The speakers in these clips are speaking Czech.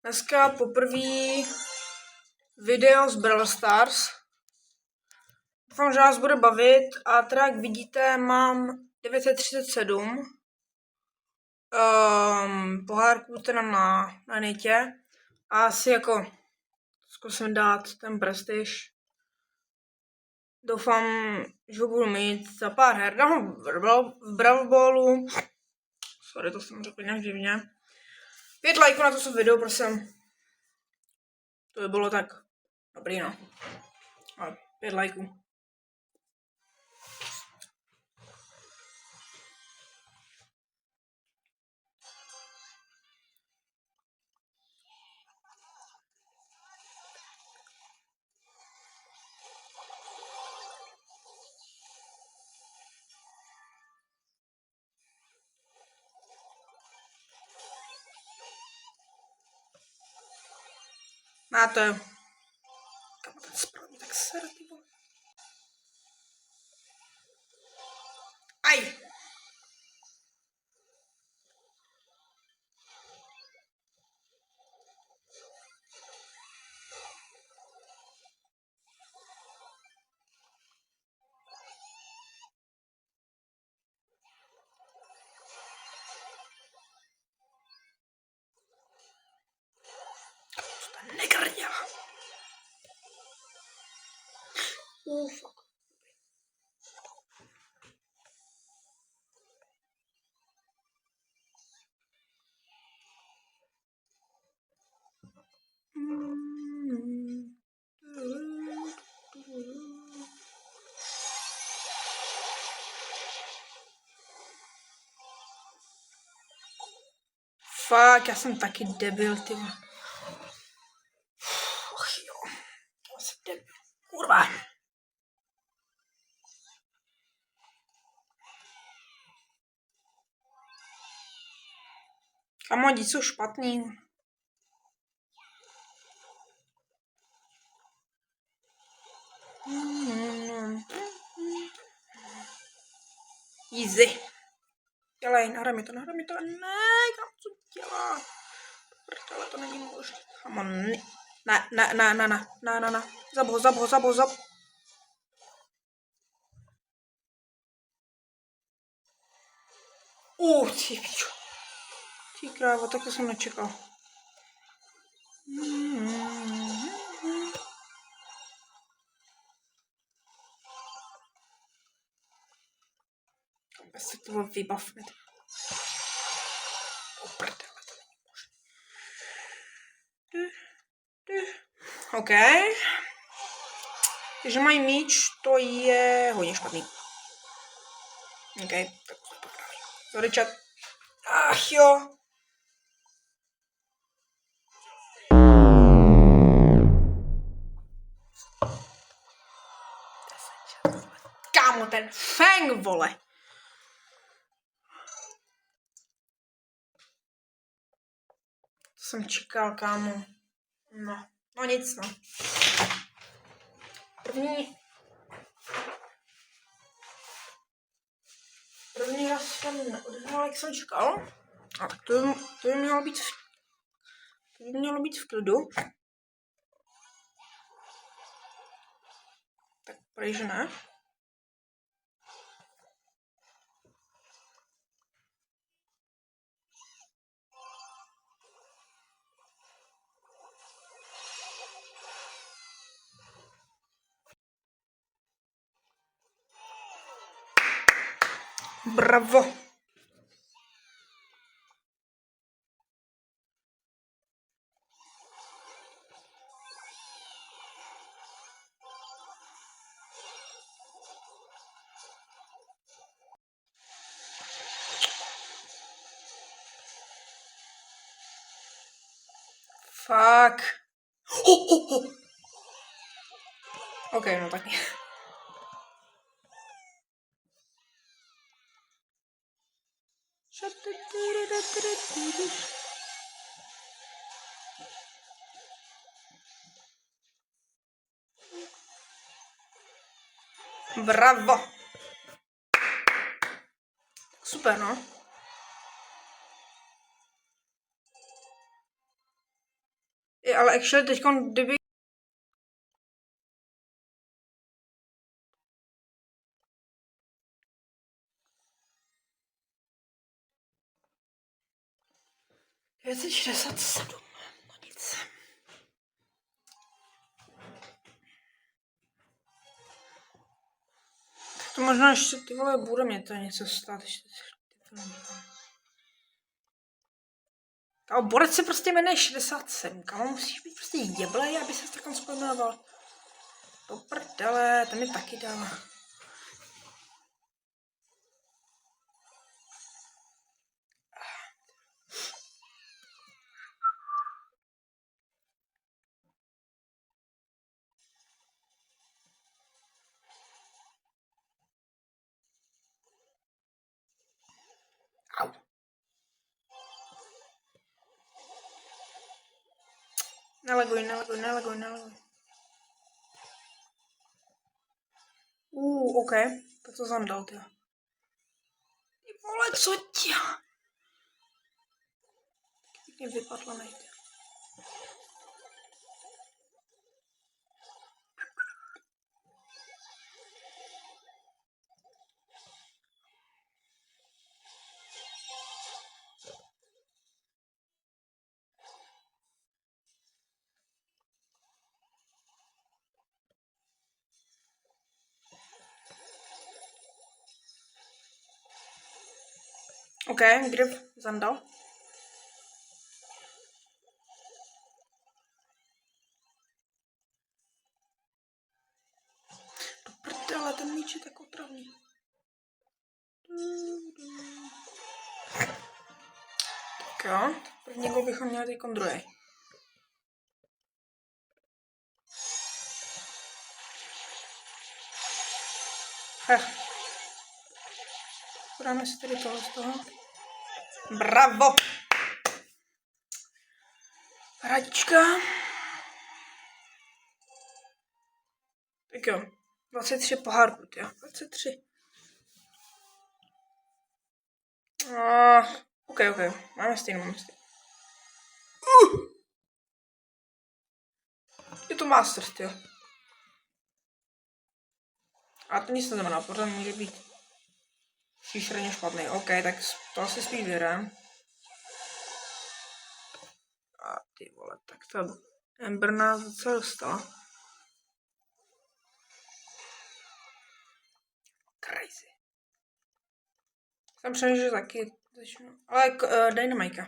Dneska poprvé video z Brawl Stars. Doufám, že vás bude bavit a teda jak vidíte mám 937 pohárků teda na netě a asi jako zkusím dát ten prestiž. Doufám, že ho budu mít za pár her. Dám ho v Brawl Ballu. Sorry, to jsem řekl nějak divně. 5 lajků na to video, prosím. To by bylo tak dobrý, no. Ale 5 lajků. Máte. Kam ten správně tak sere, ty vole. Aj! Co ta negra dělá? Fuck. Fuck, já jsem taky debil, ty vole. Och jo, já jsem debil. Kurva. Kamo, děti jsou špatný. Easy. Dělej, nahraj mi to. Ne, kam co dělá? Prdele, to není možné. Kamo, ne. Zab ho. Ty pičo. Ty krávo, tak to jsem nečekal. Bez se toho vybavit. Prdele, to není možné. OK. Takže mají míč, to je hodně špatný. OK, tak to popravím. Sorry, chat. Ach jo. Kámo, ten Fang, vole. To jsem čekal, kámo. No nic, no. První raz jsem neodehrál, jak jsem čekal. A tak to by mělo být v klidu. Tak prej, že ne. Bravo. Fuck. OK, no tak. Bravo. Super, no. Ale actually teďkon, kdyby... Je 67. No nic. To možná ještě, ty vole, bude mě to něco stát. Ještě a borec se prostě jmenuje 67, kamo, musíš být prostě jeblej, aby se takhle spojmenoval. Do prdele, ten mi taky dal. Au. Neleguj. OK, tak to zandal, ty. Ty vole, co tě? Pěkně vypadla, nejde. OK, grip zandal. Do prdele, ten míč je tak otravný. Tak jo, první gol bychom měli teď druhý. Podáme si tady tohle z toho. Bravo! Radička. Tak jo, 23 pohárků, jo, 23. OK, máme stejnou. Je to Masters, jo. A to nic neznamená, pořád může být šíšreně špatný. OK, tak to asi spíš věrem. A ty vole, tak to Ember nás docela dostala. Crazy. Jsem přemýšlel, že taky začnu, ale Dynamika.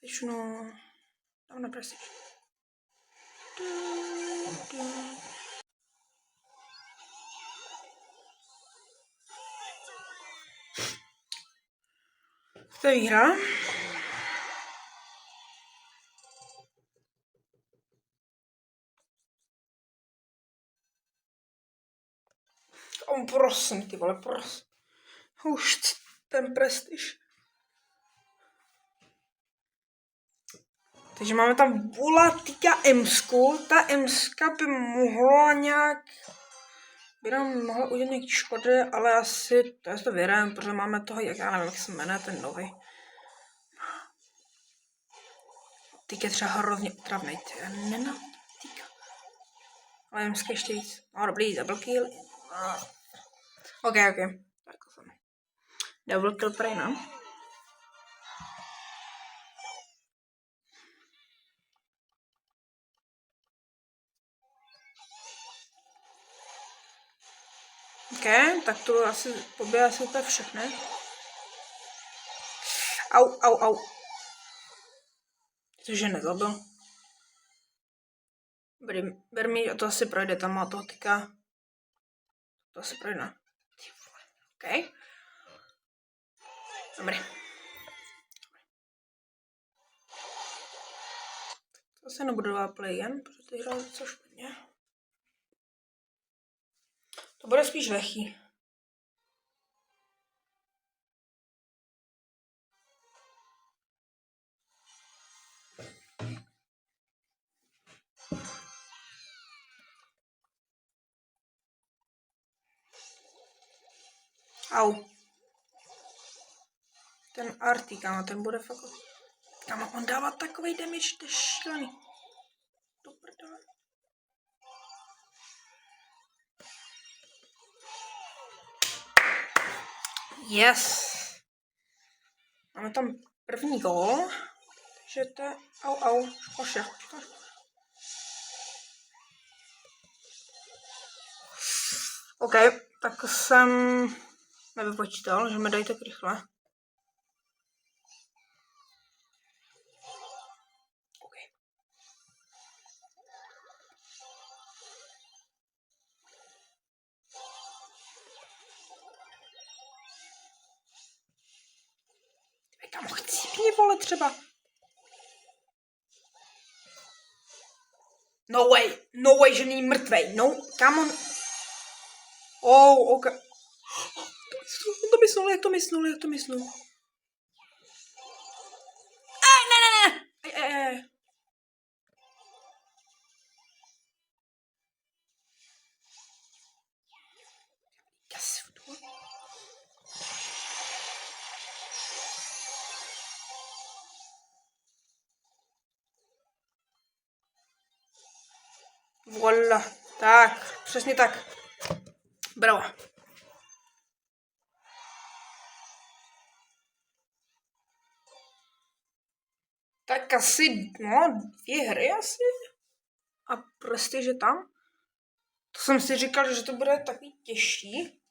Začnu, dám na Prestige. To je výhra. Prosím, ty vole, prosím. Už ten prestiž. Takže máme tam Volatika Emsku. Ta Emska by mohla nějak... by nám mohla udělat nějaký škody, ale asi to je to věrem, protože máme toho, jak já nevím, jak se jmenuje ten nový. Týk je třeba hrozně otravnej, ty nenávidím týka. Ale Emska ještě víc. No dobrý, double kill. OK. Tak to jsem. Double kill prej, no. OK, tak to asi poběhá asi úplně všechny. Au. Cože nezabil. Ber mi, a to asi projde, tam má toho tyka. To asi projde. OK. Dobrý. To asi nebudu dát play jen, protože ty hrál docela špatně. To bude spíš lehký. Au. Ten Artika, ten bude fakt... Kámo, on dává takovej damage, to je šílený. Do prdele. Yes. Máme tam první gól. Takže to je... Au. Škoše. OK, tak jsem nevypočítal, že mi dají tak rychle. OK. Kam chci mě, vole, třeba. No way, že není mrtvej. No, come on. Oh, OK. Jak to myslel? Ne. Voila. Tak, přesně tak. Bravo. Tak asi, 2 hry asi. A prostě, že tam. To jsem si říkal, že to bude takový těžší.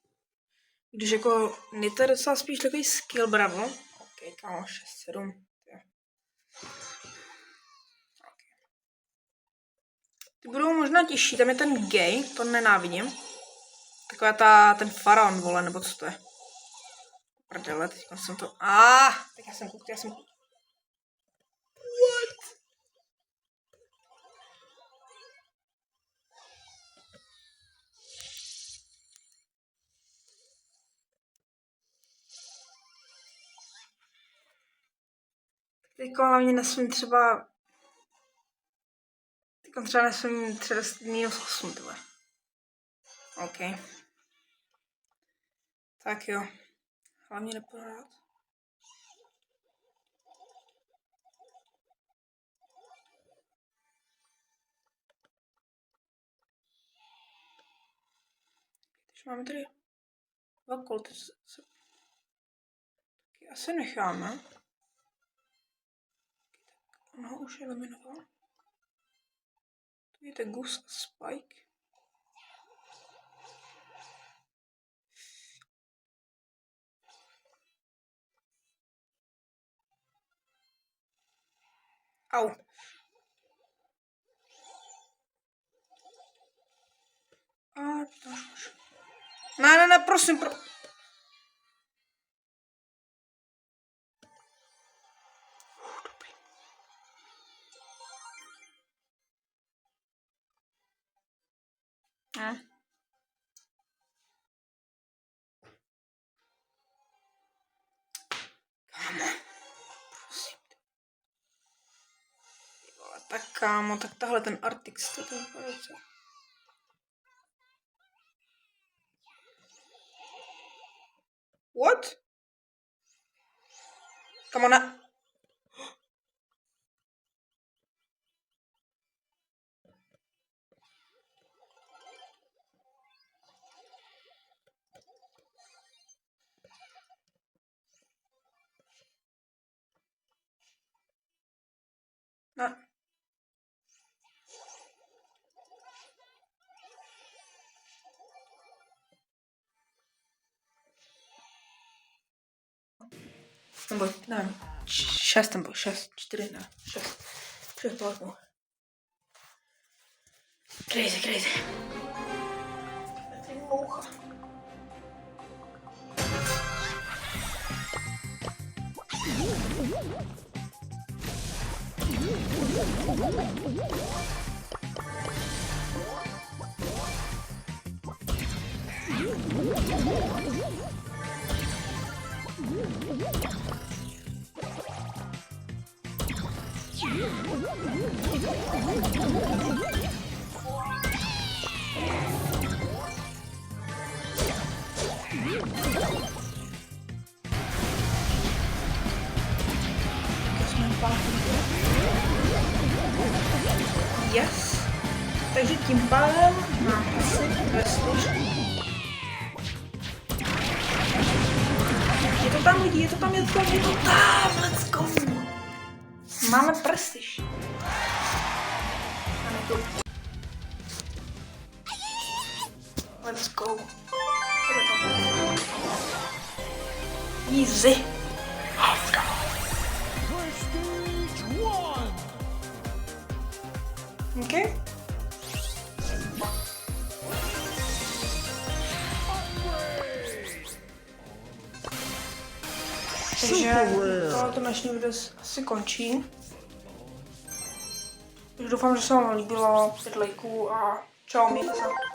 Když jako Nita je docela spíš takový skill, bravo. OK, kámo, 6-7. Ty budou možná těžší, tam je ten gay, to nenávidím. Taková ten faraon, vole, nebo co to je? Prdele, teď jsem to... Tak já jsem koukl. What? Teď hlavně nesmím třeba -8, tyhle. OK. Tak jo. Hlavně neprohrát. Takže máme tady 2 kolty. Taky asi necháme. On ho už eliminoval. Tu je Gus a Spike. Au. Ne, prosím, dobrý. Tak kámo, tak tahle ten Artix, to je velice. What? Come on. Ne. Nebo, ne, 6 nebo 6, 4, ne, 6. 3 pláků. Crazy. Ty moucha. Yes. Takže tím pádem mám asi prestiž. Je to tam lidi, je to tam, let's go. Máme prestiž. Máme tu. Let's go. Easy. Let's go. Okay. Takže tohle dnešní video asi končí. Doufám, že se vám líbilo, 5 lajků a čau, mějte se.